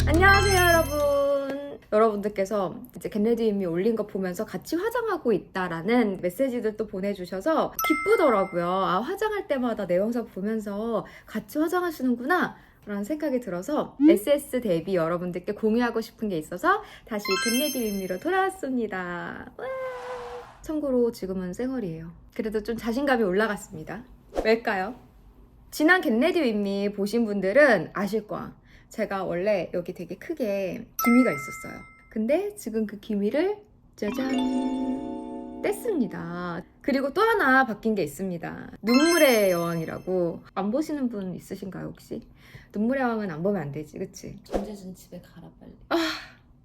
안녕하세요 여러분. 여러분들께서 이제 겟레디님이 올린 거 보면서 같이 화장하고 있다라는 메시지들도 보내주셔서 기쁘더라고요. 아, 화장할 때마다 내 영상 보면서 같이 화장하시는구나 라는 생각이 들어서 SS 데뷔 여러분들께 공유하고 싶은 게 있어서 다시 겟레디님으로 돌아왔습니다. 와! 참고로 지금은 쌩얼이에요. 그래도 좀 자신감이 올라갔습니다. 왜일까요? 지난 겟레디 윗미 보신 분들은 아실 거야. 제가 원래 여기 되게 크게 기미가 있었어요. 근데 지금 그 기미를 짜잔 뗐습니다. 그리고 또 하나 바뀐 게 있습니다. 눈물의 여왕이라고. 안 보시는 분 있으신가요 혹시? 눈물의 여왕은 안 보면 안 되지, 그치? 김재준 집에 가라 빨리.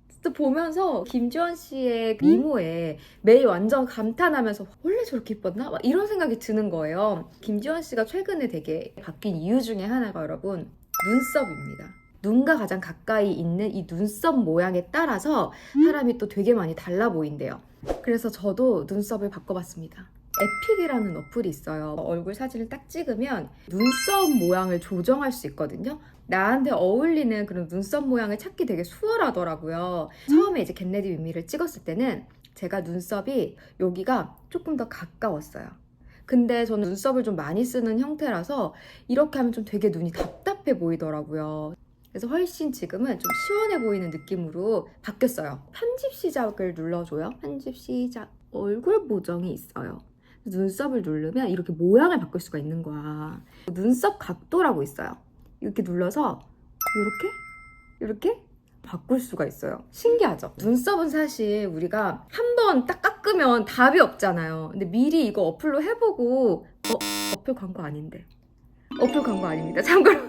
진짜 보면서 김주원 씨의 미모에 매일 완전 감탄하면서 원래 저렇게 이뻤나? 막 이런 생각이 드는 거예요. 김주원 씨가 최근에 되게 바뀐 이유 중에 하나가 여러분 눈썹입니다. 눈과 가장 가까이 있는 이 눈썹 모양에 따라서 사람이 또 되게 많이 달라 보인대요. 그래서 저도 눈썹을 바꿔봤습니다. 에픽이라는 어플이 있어요. 얼굴 사진을 딱 찍으면 눈썹 모양을 조정할 수 있거든요. 나한테 어울리는 그런 눈썹 모양을 찾기 되게 수월하더라고요. 처음에 이제 겟레디 윗미를 찍었을 때는 제가 눈썹이 여기가 조금 더 가까웠어요. 근데 저는 눈썹을 좀 많이 쓰는 형태라서 이렇게 하면 좀 되게 눈이 답답해 보이더라고요. 그래서 훨씬 지금은 좀 시원해 보이는 느낌으로 바뀌었어요. 편집 시작을 눌러줘요. 편집 시작. 얼굴 보정이 있어요. 눈썹을 누르면 이렇게 모양을 바꿀 수가 있는 거야. 눈썹 각도라고 있어요. 이렇게 눌러서 이렇게 바꿀 수가 있어요. 신기하죠? 눈썹은 사실 우리가 한 번 딱 깎으면 답이 없잖아요. 근데 미리 이거 어플로 해보고 어플 광고 아닌데. 어플 광고 아닙니다. 참고로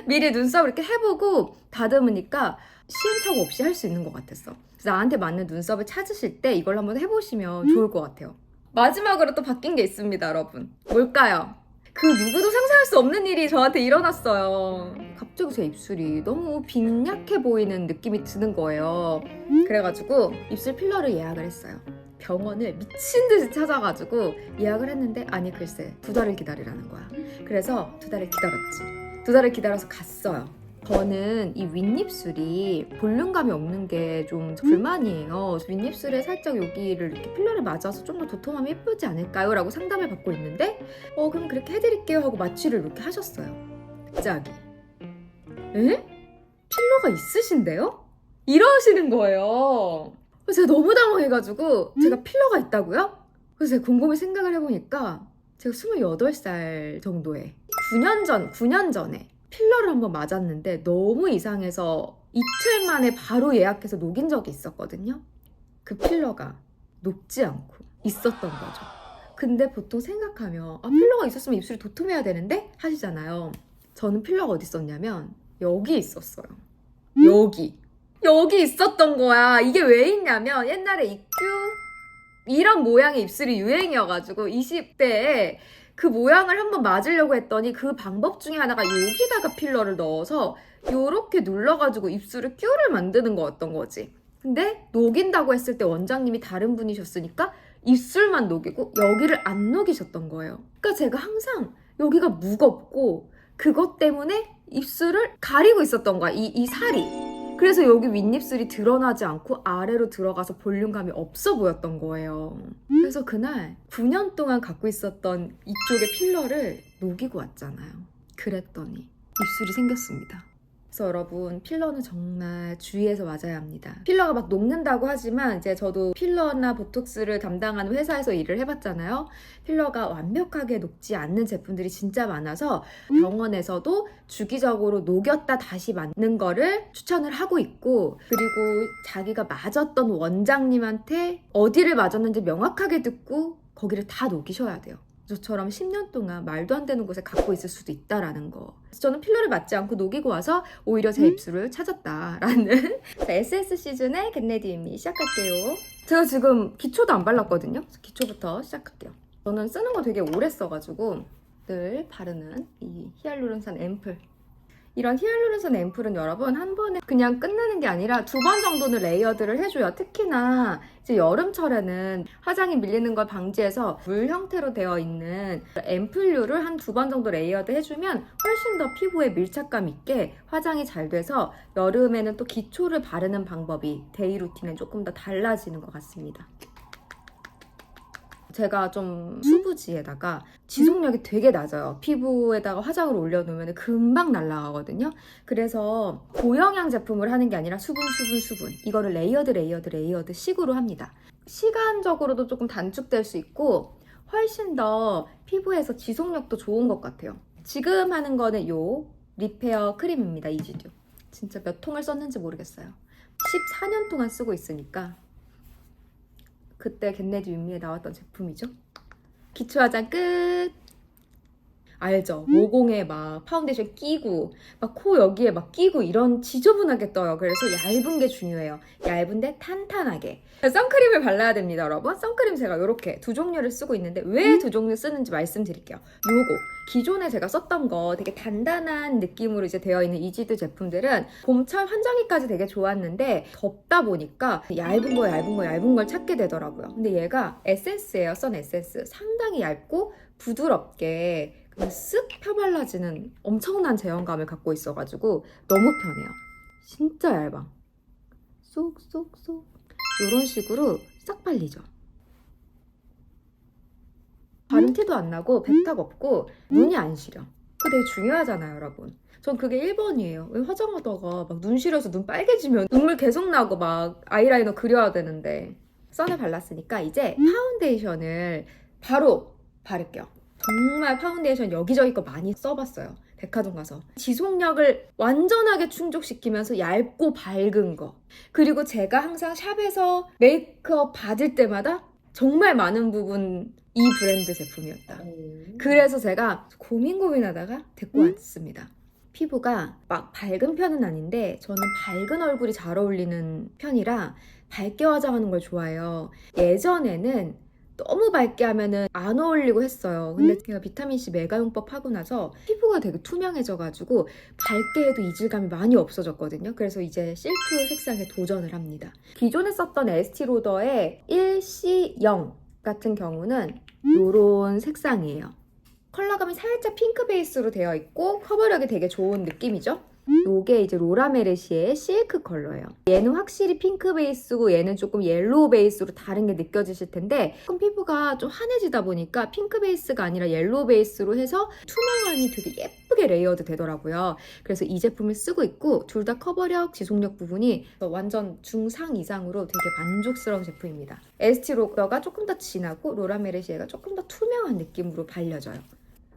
미리 눈썹을 이렇게 해보고 다듬으니까 시행착오 없이 할 수 있는 것 같았어. 그래서 나한테 맞는 눈썹을 찾으실 때 이걸 한번 해보시면 좋을 것 같아요. 마지막으로 또 바뀐 게 있습니다, 여러분. 뭘까요? 그 누구도 상상할 수 없는 일이 저한테 일어났어요. 갑자기 제 입술이 너무 빈약해 보이는 느낌이 드는 거예요. 그래가지고 입술 필러를 예약을 했어요. 병원을 미친 듯이 찾아가지고 예약을 했는데 아니 글쎄 2달을 기다리라는 거야. 그래서 2달을 기다렸지. 2달을 기다려서 갔어요. 저는 이 윗입술이 볼륨감이 없는 게 좀 불만이에요. 윗입술에 살짝 여기를 이렇게 필러를 맞아서 좀 더 도톰하면 예쁘지 않을까요? 라고 상담을 받고 있는데 그럼 그렇게 해드릴게요 하고 마취를 이렇게 하셨어요. 갑자기 에? 필러가 있으신데요? 이러시는 거예요. 그래서 제가 너무 당황해가지고 제가 필러가 있다고요? 그래서 제가 곰곰이 생각을 해보니까 제가 28살 정도에 9년 전에 필러를 한번 맞았는데 너무 이상해서 이틀 만에 바로 예약해서 녹인 적이 있었거든요. 그 필러가 녹지 않고 있었던 거죠. 근데 보통 생각하면 필러가 있었으면 입술이 도톰해야 되는데 하시잖아요. 저는 필러가 어디 있었냐면 여기 있었어요. 여기 있었던 거야. 이게 왜 있냐면 옛날에 이큐 이런 모양의 입술이 유행이어가지고 20대에 그 모양을 한번 맞으려고 했더니 그 방법 중에 하나가 여기다가 필러를 넣어서 요렇게 눌러가지고 입술을 큐를 만드는 거였던 거지. 근데 녹인다고 했을 때 원장님이 다른 분이셨으니까 입술만 녹이고 여기를 안 녹이셨던 거예요. 그러니까 제가 항상 여기가 무겁고 그것 때문에 입술을 가리고 있었던 거야. 이 살이. 그래서 여기 윗입술이 드러나지 않고 아래로 들어가서 볼륨감이 없어 보였던 거예요. 그래서 그날 9년 동안 갖고 있었던 이쪽의 필러를 녹이고 왔잖아요. 그랬더니 입술이 생겼습니다. 그래서 여러분 필러는 정말 주의해서 맞아야 합니다. 필러가 막 녹는다고 하지만 이제 저도 필러나 보톡스를 담당하는 회사에서 일을 해봤잖아요. 필러가 완벽하게 녹지 않는 제품들이 진짜 많아서 병원에서도 주기적으로 녹였다 다시 맞는 거를 추천을 하고 있고, 그리고 자기가 맞았던 원장님한테 어디를 맞았는지 명확하게 듣고 거기를 다 녹이셔야 돼요. 저처럼 10년 동안 말도 안 되는 곳에 갖고 있을 수도 있다라는 거. 그래서 저는 필러를 맞지 않고 녹이고 와서 오히려 제 입술을 찾았다라는 자, SS 시즌의 겟레디 윗미 시작할게요. 제가 지금 기초도 안 발랐거든요. 기초부터 시작할게요. 저는 쓰는 거 되게 오래 써가지고 늘 바르는 이 히알루론산 앰플. 이런 히알루론산 앰플은 여러분 한 번에 그냥 끝내는 하는 게 아니라 2번 정도는 레이어드를 해줘요. 특히나 이제 여름철에는 화장이 밀리는 걸 방지해서 물 형태로 되어 있는 앰플류를 한 2번 정도 레이어드 해주면 훨씬 더 피부에 밀착감 있게 화장이 잘 돼서 여름에는 또 기초를 바르는 방법이 데이 루틴에 조금 더 달라지는 것 같습니다. 제가 좀 수부지에다가 지속력이 되게 낮아요. 피부에다가 화장을 올려놓으면 금방 날아가거든요. 그래서 고영양 제품을 하는 게 아니라 수분. 이거를 레이어드 식으로 합니다. 시간적으로도 조금 단축될 수 있고 훨씬 더 피부에서 지속력도 좋은 것 같아요. 지금 하는 거는 요 리페어 크림입니다. 이지듀. 진짜 몇 통을 썼는지 모르겠어요. 14년 동안 쓰고 있으니까. 그때 겟레디 윈미에 나왔던 제품이죠. 기초 화장 끝! 알죠? 모공에 막 파운데이션 끼고 막 코 여기에 막 끼고 이런 지저분하게 떠요. 그래서 얇은 게 중요해요. 얇은데 탄탄하게. 선크림을 발라야 됩니다, 여러분. 선크림 제가 이렇게 2종류를 쓰고 있는데 왜 2종류 쓰는지 말씀드릴게요. 요거 기존에 제가 썼던 거 되게 단단한 느낌으로 이제 되어 있는 이지드 제품들은 봄철 환절기까지 되게 좋았는데 덥다 보니까 얇은 걸 찾게 되더라고요. 근데 얘가 에센스예요. 선 에센스. 상당히 얇고 부드럽게 그냥 쓱 펴발라지는 엄청난 제형감을 갖고 있어가지고 너무 편해요. 진짜 얇아. 쏙쏙쏙 이런 식으로 싹 발리죠. 바른 티도 안 나고 백탁 없고 눈이 안 시려. 그거 되게 중요하잖아요, 여러분. 전 그게 1번이에요. 왜 화장하다가 막 눈 시려서 눈 빨개지면 눈물 계속 나고 막 아이라이너 그려야 되는데. 선을 발랐으니까 이제 파운데이션을 바로 바를게요. 정말 파운데이션 여기저기 거 많이 써봤어요. 백화점 가서. 지속력을 완전하게 충족시키면서 얇고 밝은 거. 그리고 제가 항상 샵에서 메이크업 받을 때마다 정말 많은 부분 이 브랜드 제품이었다. 그래서 제가 고민하다가 데리고 왔습니다. 피부가 막 밝은 편은 아닌데 저는 밝은 얼굴이 잘 어울리는 편이라 밝게 화장하는 걸 좋아해요. 예전에는 너무 밝게 하면은 안 어울리고 했어요. 근데 제가 비타민C 메가용법 하고 나서 피부가 되게 투명해져가지고 밝게 해도 이질감이 많이 없어졌거든요. 그래서 이제 실크 색상에 도전을 합니다. 기존에 썼던 에스티로더의 1C0 같은 경우는 이런 색상이에요. 컬러감이 살짝 핑크 베이스로 되어 있고 커버력이 되게 좋은 느낌이죠. 요게 이제 로라 메르시의 실크 컬러예요. 얘는 확실히 핑크 베이스고 얘는 조금 옐로우 베이스로 다른 게 느껴지실 텐데 조금 피부가 좀 환해지다 보니까 핑크 베이스가 아니라 옐로우 베이스로 해서 투명함이 되게 예쁘게 레이어드 되더라고요. 그래서 이 제품을 쓰고 있고 둘 다 커버력, 지속력 부분이 완전 중상 이상으로 되게 만족스러운 제품입니다. 에스티로더가 조금 더 진하고 로라 메르시에가 조금 더 투명한 느낌으로 발려져요.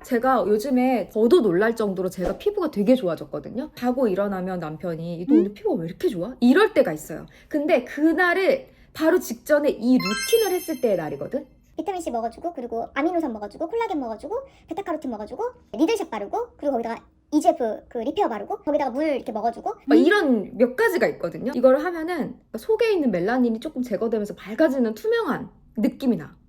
제가 요즘에 저도 놀랄 정도로 제가 피부가 되게 좋아졌거든요. 자고 일어나면 남편이 너 오늘 피부가 왜 이렇게 좋아? 이럴 때가 있어요. 근데 그날을 바로 직전에 이 루틴을 했을 때의 날이거든. 비타민C 먹어주고 그리고 아미노산 먹어주고 콜라겐 먹어주고 베타카로틴 먹어주고 리들샵 바르고 그리고 거기다가 EGF 그 리페어 바르고 거기다가 물 이렇게 먹어주고 막 이런 몇 가지가 있거든요. 이걸 하면은 속에 있는 멜라닌이 조금 제거되면서 밝아지는 투명한 느낌이 나.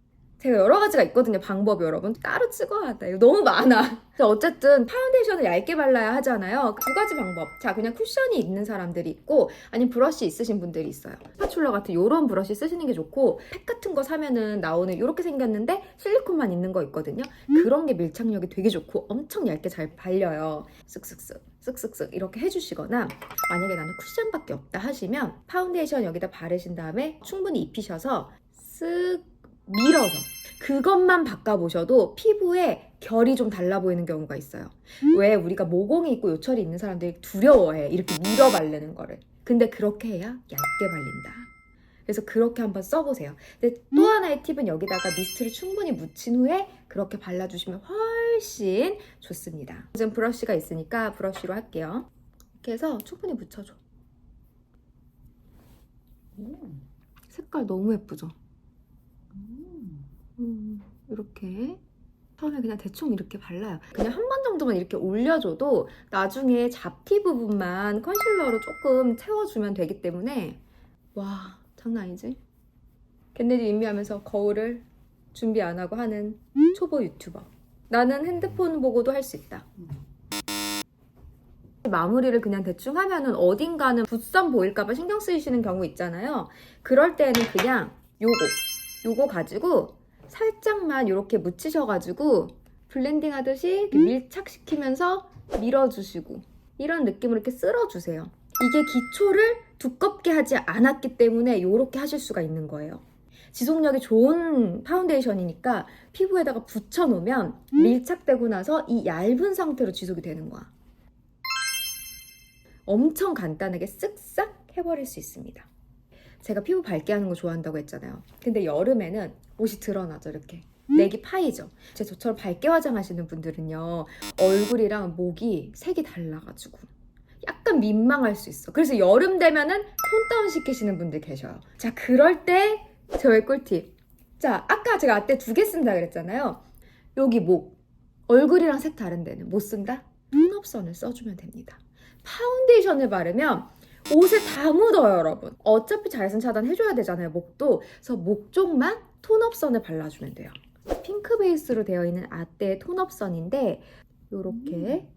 제가 여러 가지가 있거든요. 방법이 여러분. 따로 찍어야 돼. 이거 너무 많아. 어쨌든 파운데이션을 얇게 발라야 하잖아요. 2가지 방법. 자, 그냥 쿠션이 있는 사람들이 있고 아니면 브러쉬 있으신 분들이 있어요. 스파츌러 같은 이런 브러쉬 쓰시는 게 좋고 팩 같은 거 사면은 나오는 이렇게 생겼는데 실리콘만 있는 거 있거든요. 그런 게 밀착력이 되게 좋고 엄청 얇게 잘 발려요. 쓱쓱쓱 이렇게 해주시거나 만약에 나는 쿠션밖에 없다 하시면 파운데이션 여기다 바르신 다음에 충분히 입히셔서 쓱 밀어서 그것만 바꿔보셔도 피부에 결이 좀 달라 보이는 경우가 있어요. 왜 우리가 모공이 있고 요철이 있는 사람들이 두려워해. 이렇게 밀어 바르는 거를. 근데 그렇게 해야 얇게 발린다. 그래서 그렇게 한번 써보세요. 근데 또 하나의 팁은 여기다가 미스트를 충분히 묻힌 후에 그렇게 발라주시면 훨씬 좋습니다. 지금 브러쉬가 있으니까 브러쉬로 할게요. 이렇게 해서 충분히 묻혀줘. 색깔 너무 예쁘죠? 이렇게 처음에 그냥 대충 이렇게 발라요. 그냥 한 번 정도만 이렇게 올려줘도 나중에 잡티 부분만 컨실러로 조금 채워주면 되기 때문에 와 장난 아니지? 겟레디 윈미하면서 거울을 준비 안 하고 하는 초보 유튜버. 나는 핸드폰 보고도 할 수 있다. 마무리를 그냥 대충 하면은 어딘가는 붓선 보일까봐 신경 쓰이시는 경우 있잖아요. 그럴 때는 그냥 요거 가지고 살짝만 이렇게 묻히셔가지고 블렌딩 하듯이 이렇게 밀착시키면서 밀어주시고 이런 느낌으로 이렇게 쓸어주세요. 이게 기초를 두껍게 하지 않았기 때문에 이렇게 하실 수가 있는 거예요. 지속력이 좋은 파운데이션이니까 피부에다가 붙여놓으면 밀착되고 나서 이 얇은 상태로 지속이 되는 거야. 엄청 간단하게 쓱싹 해버릴 수 있습니다. 제가 피부 밝게 하는 거 좋아한다고 했잖아요. 근데 여름에는 옷이 드러나죠, 이렇게. 맥이 파이죠. 저처럼 밝게 화장하시는 분들은요, 얼굴이랑 목이 색이 달라가지고 약간 민망할 수 있어. 그래서 여름 되면은 톤 다운 시키시는 분들 계셔요. 자, 그럴 때 저의 꿀팁. 자, 아까 제가 앞에 2개 쓴다 그랬잖아요. 여기 목, 얼굴이랑 색 다른 데는 못 쓴다? 톤업선을 써주면 됩니다. 파운데이션을 바르면 옷에 다 묻어요, 여러분. 어차피 자외선 차단해줘야 되잖아요, 목도. 그래서 목 쪽만 톤업선을 발라주면 돼요. 핑크 베이스로 되어 있는 아떼의 톤업선인데 요렇게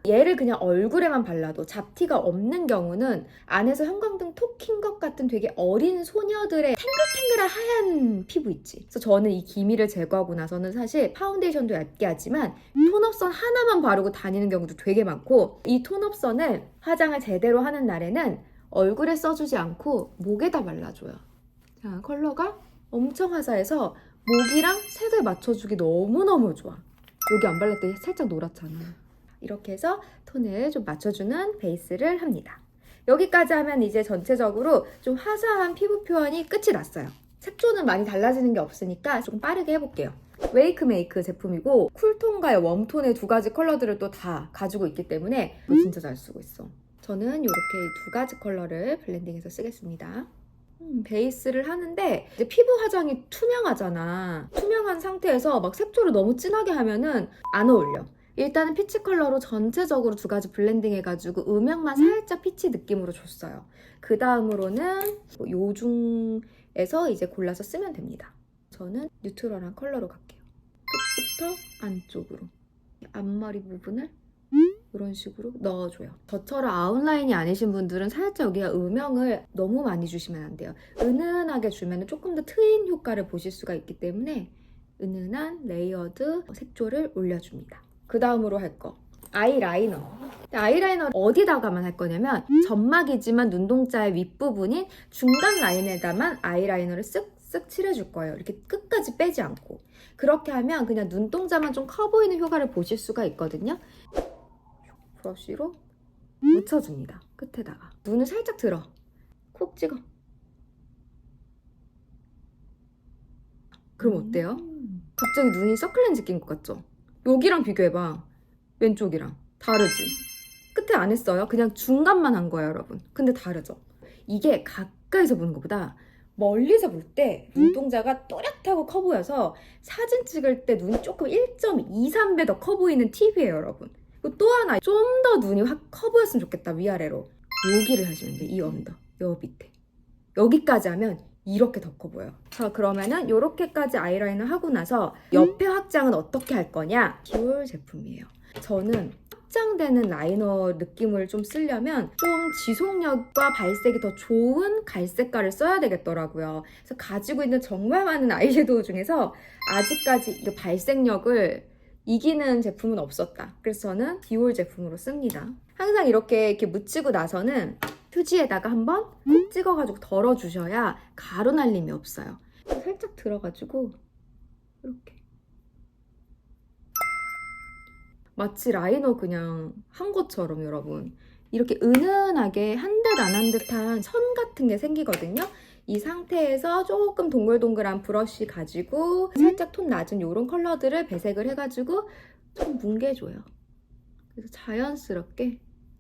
얘를 그냥 얼굴에만 발라도 잡티가 없는 경우는 안에서 형광등 톡 킨 것 같은 되게 어린 소녀들의 탱글탱글한 하얀 피부 있지. 그래서 저는 이 기미를 제거하고 나서는 사실 파운데이션도 얇게 하지만 톤업선 하나만 바르고 다니는 경우도 되게 많고, 이 톤업선을 화장을 제대로 하는 날에는 얼굴에 써주지 않고 목에다 발라줘요. 자, 컬러가 엄청 화사해서 목이랑 색을 맞춰주기 너무너무 좋아. 여기 안 발랐더니 살짝 노랗잖아. 이렇게 해서 톤을 좀 맞춰주는 베이스를 합니다. 여기까지 하면 이제 전체적으로 좀 화사한 피부 표현이 끝이 났어요. 색조는 많이 달라지는 게 없으니까 조금 빠르게 해볼게요. 웨이크 메이크 제품이고 쿨톤과 웜톤의 2가지 컬러들을 또 다 가지고 있기 때문에 진짜 잘 쓰고 있어. 저는 이렇게 2가지 컬러를 블렌딩해서 쓰겠습니다. 베이스를 하는데 이제 피부 화장이 투명하잖아. 투명한 상태에서 막 색조를 너무 진하게 하면은 안 어울려. 일단은 피치 컬러로 전체적으로 2가지 블렌딩 해가지고 음영만 살짝 피치 느낌으로 줬어요. 그 다음으로는 요 중에서 이제 골라서 쓰면 됩니다. 저는 뉴트럴한 컬러로 갈게요. 끝부터 안쪽으로 앞머리 부분을 이런 식으로 넣어줘요. 저처럼 아웃라인이 아니신 분들은 살짝 여기가 음영을 너무 많이 주시면 안 돼요. 은은하게 주면 조금 더 트인 효과를 보실 수가 있기 때문에 은은한 레이어드 색조를 올려줍니다. 그 다음으로 할 거, 아이라이너. 아이라이너 어디다가만 할 거냐면 점막이지만 눈동자의 윗부분인 중간 라인에다만 아이라이너를 쓱쓱 칠해줄 거예요. 이렇게 끝까지 빼지 않고. 그렇게 하면 그냥 눈동자만 좀 커 보이는 효과를 보실 수가 있거든요. 브러쉬로 묻혀줍니다. 끝에다가. 눈을 살짝 들어. 콕 찍어. 그럼 어때요? 갑자기 눈이 서클렌즈 낀 것 같죠? 여기랑 비교해봐. 왼쪽이랑. 다르지? 끝에 안 했어요. 그냥 중간만 한 거예요, 여러분. 근데 다르죠? 이게 가까이서 보는 것보다 멀리서 볼 때 눈동자가 또렷하고 커 보여서 사진 찍을 때 눈이 조금 1.23배 더 커 보이는 팁이에요, 여러분. 그리고 또 하나, 좀 더 눈이 확 커 보였으면 좋겠다, 위아래로. 여기를 하시면 돼, 이 언더. 여 밑에. 여기까지 하면 이렇게 더 커 보여요. 자, 그러면은 이렇게까지 아이라이너 하고 나서 옆에 확장은 어떻게 할 거냐? 디올 제품이에요. 저는 확장되는 라이너 느낌을 좀 쓰려면 좀 지속력과 발색이 더 좋은 갈색깔을 써야 되겠더라고요. 그래서 가지고 있는 정말 많은 아이섀도우 중에서 아직까지 이 발색력을 이기는 제품은 없었다. 그래서 저는 디올 제품으로 씁니다. 항상 이렇게 묻히고 나서는 휴지에다가 한번 콕 찍어가지고 덜어주셔야 가루 날림이 없어요. 살짝 들어가지고 이렇게 마치 라이너 그냥 한 것처럼 여러분 이렇게 은은하게 한 듯 안 한 듯한 선 같은 게 생기거든요. 이 상태에서 조금 동글동글한 브러쉬 가지고 살짝 톤 낮은 이런 컬러들을 배색을 해가지고 좀 뭉개줘요. 그래서 자연스럽게.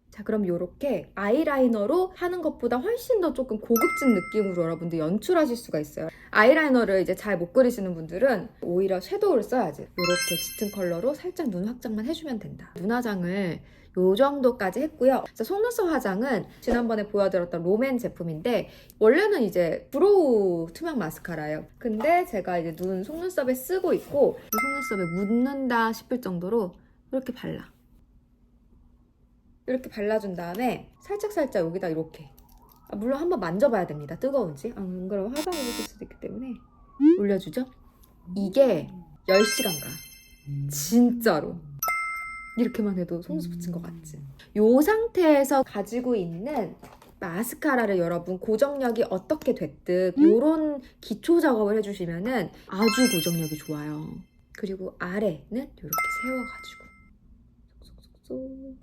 자, 그럼 이렇게 아이라이너로 하는 것보다 훨씬 더 조금 고급진 느낌으로 여러분들 연출하실 수가 있어요. 아이라이너를 이제 잘 못 그리시는 분들은 오히려 섀도우를 써야지. 이렇게 짙은 컬러로 살짝 눈 확장만 해주면 된다. 눈 화장을 요 정도까지 했고요. 속눈썹 화장은 지난번에 보여드렸던 롬앤 제품인데 원래는 이제 브로우 투명 마스카라예요. 근데 제가 이제 눈 속눈썹에 쓰고 있고 속눈썹에 묻는다 싶을 정도로 이렇게 발라. 이렇게 발라준 다음에 살짝살짝 여기다 이렇게 물론 한번 만져봐야 됩니다. 뜨거운지. 안 그러면 화상이 입을 수도 있기 때문에 올려주죠. 이게 10시간 가. 진짜로. 이렇게만 해도 속눈썹 붙인 것 같지? 이 상태에서 가지고 있는 마스카라를 여러분 고정력이 어떻게 됐든 이런 기초 작업을 해주시면은 아주 고정력이 좋아요. 그리고 아래는 이렇게 세워가지고 쏙쏙쏙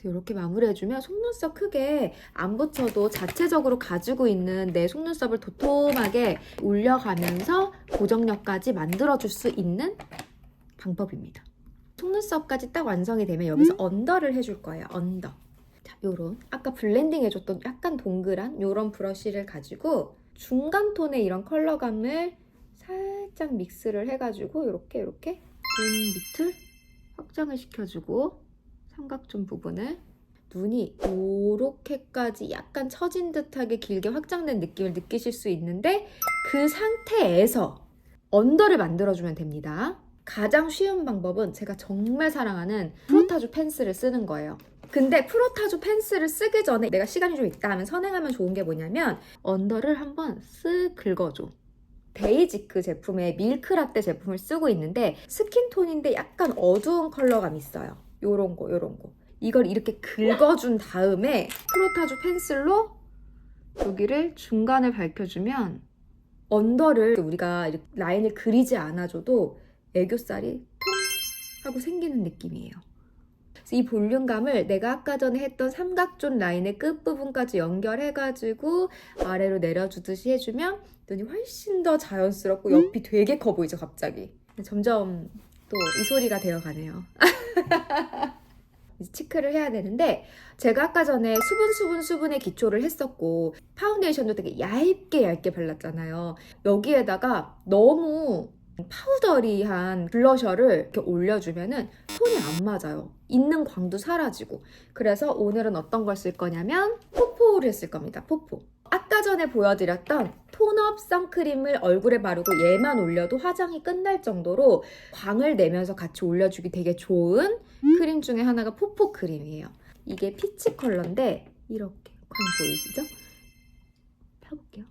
이렇게 마무리해주면 속눈썹 크게 안 붙여도 자체적으로 가지고 있는 내 속눈썹을 도톰하게 올려가면서 고정력까지 만들어줄 수 있는 방법입니다. 속눈썹까지 딱 완성이 되면 여기서 언더를 해줄 거예요. 언더. 자, 요런 아까 블렌딩 해줬던 약간 동그란 요런 브러쉬를 가지고 중간 톤의 이런 컬러감을 살짝 믹스를 해가지고 이렇게 눈 밑을 확장을 시켜주고 삼각존 부분을 눈이 요렇게까지 약간 처진 듯하게 길게 확장된 느낌을 느끼실 수 있는데 그 상태에서 언더를 만들어주면 됩니다. 가장 쉬운 방법은 제가 정말 사랑하는 프로타주 펜슬을 쓰는 거예요. 근데 프로타주 펜슬을 쓰기 전에 내가 시간이 좀 있다 하면 선행하면 좋은 게 뭐냐면 언더를 한번 쓱 긁어줘. 베이지크 제품의 밀크라떼 제품을 쓰고 있는데 스킨톤인데 약간 어두운 컬러감이 있어요. 요런 거. 이걸 이렇게 긁어준 다음에 프로타주 펜슬로 여기를 중간을 밝혀주면 언더를 우리가 이렇게 라인을 그리지 않아줘도 애교살이 통 하고 생기는 느낌이에요. 그래서 이 볼륨감을 내가 아까 전에 했던 삼각존 라인의 끝부분까지 연결해가지고 아래로 내려주듯이 해주면 눈이 훨씬 더 자연스럽고 옆이 되게 커 보이죠, 갑자기. 점점 또 이 소리가 되어가네요. 이제 치크를 해야 되는데 제가 아까 전에 수분의 기초를 했었고 파운데이션도 되게 얇게 발랐잖아요. 여기에다가 너무 파우더리한 블러셔를 이렇게 올려주면은 톤이 안 맞아요. 있는 광도 사라지고. 그래서 오늘은 어떤 걸 쓸 거냐면 포포를 쓸 겁니다. 포포. 아까 전에 보여드렸던 톤업 선크림을 얼굴에 바르고 얘만 올려도 화장이 끝날 정도로 광을 내면서 같이 올려주기 되게 좋은 크림 중에 하나가 포포 크림이에요. 이게 피치 컬러인데 이렇게 광 보이시죠? 펴볼게요.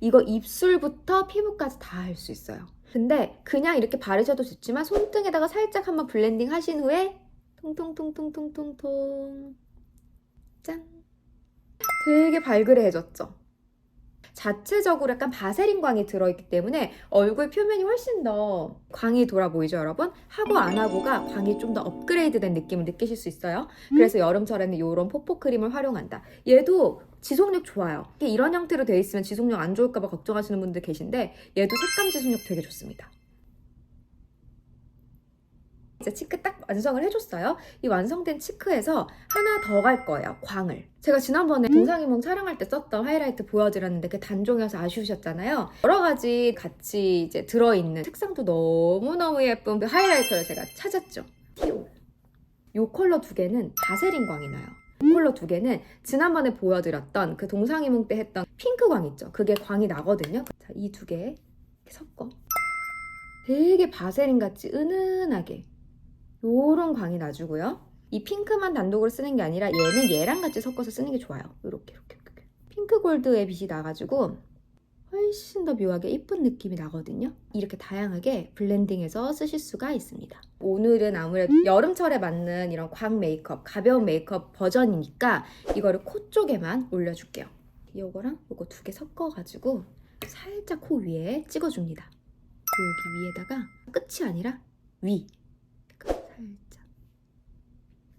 이거 입술부터 피부까지 다 할 수 있어요. 근데 그냥 이렇게 바르셔도 좋지만 손등에다가 살짝 한번 블렌딩 하신 후에 통통통통통통통 짠! 되게 발그레해졌죠? 자체적으로 약간 바세린 광이 들어있기 때문에 얼굴 표면이 훨씬 더 광이 돌아 보이죠, 여러분? 하고 안 하고가 광이 좀 더 업그레이드된 느낌을 느끼실 수 있어요. 그래서 여름철에는 이런 포포 크림을 활용한다. 얘도 지속력 좋아요. 이런 형태로 되어 있으면 지속력 안 좋을까 봐 걱정하시는 분들 계신데 얘도 색감 지속력 되게 좋습니다. 이제 치크 딱 완성을 해줬어요. 이 완성된 치크에서 하나 더 갈 거예요. 광을. 제가 지난번에 동상이몽 촬영할 때 썼던 하이라이트 보여드렸는데 그 단종이어서 아쉬우셨잖아요. 여러 가지 같이 이제 들어있는 색상도 너무너무 예쁜 그 하이라이터를 제가 찾았죠. 티오. 이 컬러 두 개는 바세린 광이 나요. 이 컬러 두 개는 지난번에 보여드렸던 그 동상이몽 때 했던 핑크 광 있죠. 그게 광이 나거든요. 자, 이 두 개 이렇게 섞어. 되게 바세린 같이 은은하게 요런 광이 나주고요. 이 핑크만 단독으로 쓰는 게 아니라 얘는 얘랑 같이 섞어서 쓰는 게 좋아요. 이렇게. 핑크 골드의 빛이 나가지고 훨씬 더 묘하게 이쁜 느낌이 나거든요. 이렇게 다양하게 블렌딩해서 쓰실 수가 있습니다. 오늘은 아무래도 여름철에 맞는 이런 광 메이크업, 가벼운 메이크업 버전이니까 이거를 코 쪽에만 올려줄게요. 이거랑 이거 두 개 섞어가지고 살짝 코 위에 찍어줍니다. 여기 위에다가 끝이 아니라 위. 살짝.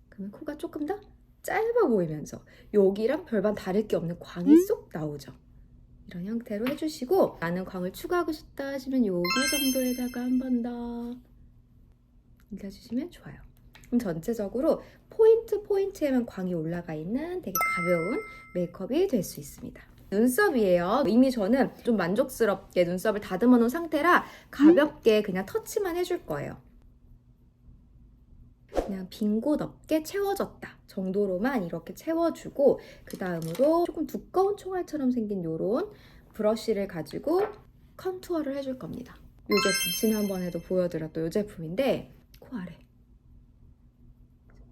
그러면 코가 조금 더 짧아 보이면서 여기랑 별반 다를 게 없는 광이 쏙 나오죠. 이런 형태로 해주시고 나는 광을 추가하고 싶다 하시면 여기 정도에다가 한 번 더 올려주시면 좋아요. 그럼 전체적으로 포인트에만 광이 올라가 있는 되게 가벼운 메이크업이 될 수 있습니다. 눈썹이에요. 이미 저는 좀 만족스럽게 눈썹을 다듬어 놓은 상태라 가볍게 그냥 터치만 해줄 거예요. 그냥 빈 곳 없게 채워졌다 정도로만 이렇게 채워주고 그 다음으로 조금 두꺼운 총알처럼 생긴 요런 브러쉬를 가지고 컨투어를 해줄 겁니다. 이 제품 지난번에도 보여드렸던 이 제품인데 코 아래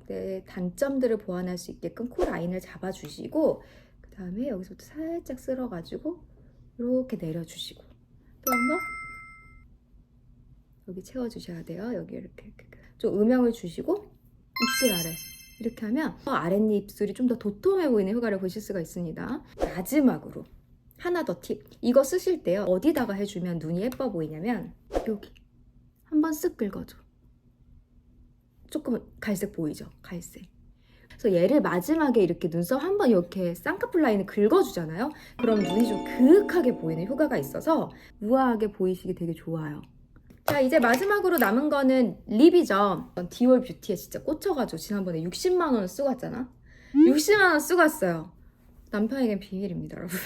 내 단점들을 보완할 수 있게끔 코 라인을 잡아주시고 그 다음에 여기서부터 살짝 쓸어가지고 이렇게 내려주시고 또 한 번 여기 채워주셔야 돼요. 여기 이렇게 좀 음영을 주시고 입술 아래 이렇게 하면 아랫입 입술이 좀 더 도톰해 보이는 효과를 보실 수가 있습니다. 마지막으로 하나 더 팁. 이거 쓰실 때요. 어디다가 해주면 눈이 예뻐 보이냐면 여기 한번 쓱 긁어줘. 조금 갈색 보이죠? 갈색. 그래서 얘를 마지막에 이렇게 눈썹 한번 이렇게 쌍꺼풀 라인을 긁어주잖아요. 그럼 눈이 좀 그윽하게 보이는 효과가 있어서 우아하게 보이시기 되게 좋아요. 자, 이제 마지막으로 남은 거는 립이죠. 디올 뷰티에 진짜 꽂혀가지고 지난번에 60만 원을 쓰고 왔잖아. 60만 원 쓰고 왔어요. 남편에겐 비밀입니다, 여러분.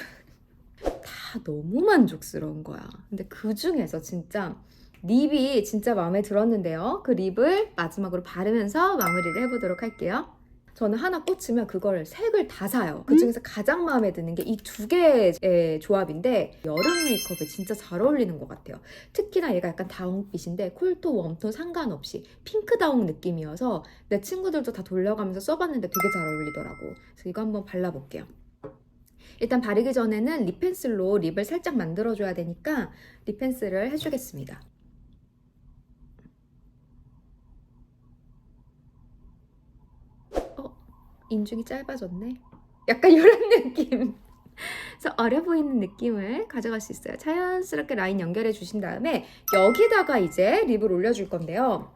다 너무 만족스러운 거야. 근데 그 중에서 진짜 립이 진짜 마음에 들었는데요. 그 립을 마지막으로 바르면서 마무리를 해보도록 할게요. 저는 하나 꽂히면 그걸 색을 다 사요. 그 중에서 가장 마음에 드는 게 이 두 개의 조합인데 여름 메이크업에 진짜 잘 어울리는 것 같아요. 특히나 얘가 약간 다홍빛인데 쿨톤, 웜톤 상관없이 핑크 다홍 느낌이어서 내 친구들도 다 돌려가면서 써봤는데 되게 잘 어울리더라고. 그래서 이거 한번 발라볼게요. 일단 바르기 전에는 립 펜슬로 립을 살짝 만들어줘야 되니까 립 펜슬을 해주겠습니다. 인중이 짧아졌네. 약간 이런 느낌. 그래서 어려 보이는 느낌을 가져갈 수 있어요. 자연스럽게 라인 연결해 주신 다음에 여기다가 이제 립을 올려줄 건데요.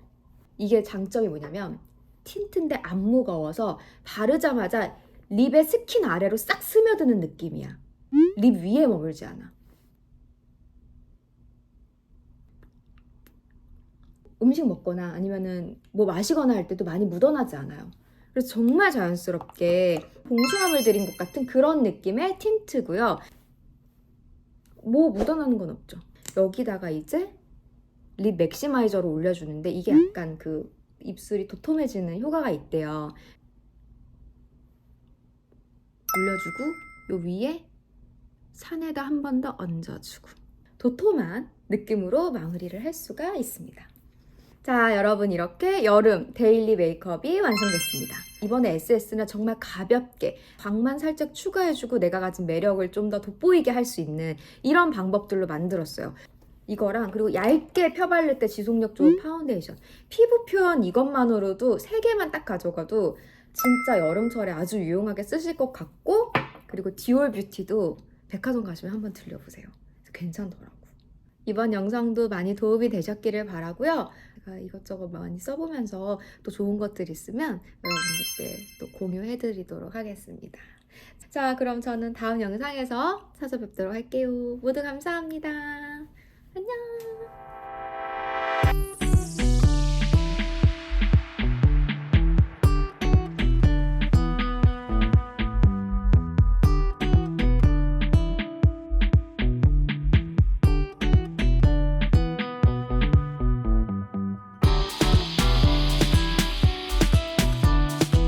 이게 장점이 뭐냐면 틴트인데 안 무거워서 바르자마자 립의 스킨 아래로 싹 스며드는 느낌이야. 립 위에 머물지 않아. 음식 먹거나 아니면은 뭐 마시거나 할 때도 많이 묻어나지 않아요. 그래서 정말 자연스럽게 봉숭아물 들인 것 같은 그런 느낌의 틴트고요. 뭐 묻어나는 건 없죠. 여기다가 이제 립 맥시마이저로 올려주는데 이게 약간 그 입술이 도톰해지는 효과가 있대요. 올려주고 요 위에 산에다 한 번 더 얹어주고 도톰한 느낌으로 마무리를 할 수가 있습니다. 자, 여러분 이렇게 여름 데일리 메이크업이 완성됐습니다. 이번에 SS는 정말 가볍게 광만 살짝 추가해주고 내가 가진 매력을 좀 더 돋보이게 할 수 있는 이런 방법들로 만들었어요. 이거랑 그리고 얇게 펴바를 때 지속력 좋은 파운데이션, 피부 표현 이것만으로도 3개만 딱 가져가도 진짜 여름철에 아주 유용하게 쓰실 것 같고, 그리고 디올 뷰티도 백화점 가시면 한번 들려보세요. 괜찮더라고. 이번 영상도 많이 도움이 되셨기를 바라고요. 제가 이것저것 많이 써보면서 또 좋은 것들 있으면 여러분들께 또 공유해드리도록 하겠습니다. 자, 그럼 저는 다음 영상에서 찾아뵙도록 할게요. 모두 감사합니다.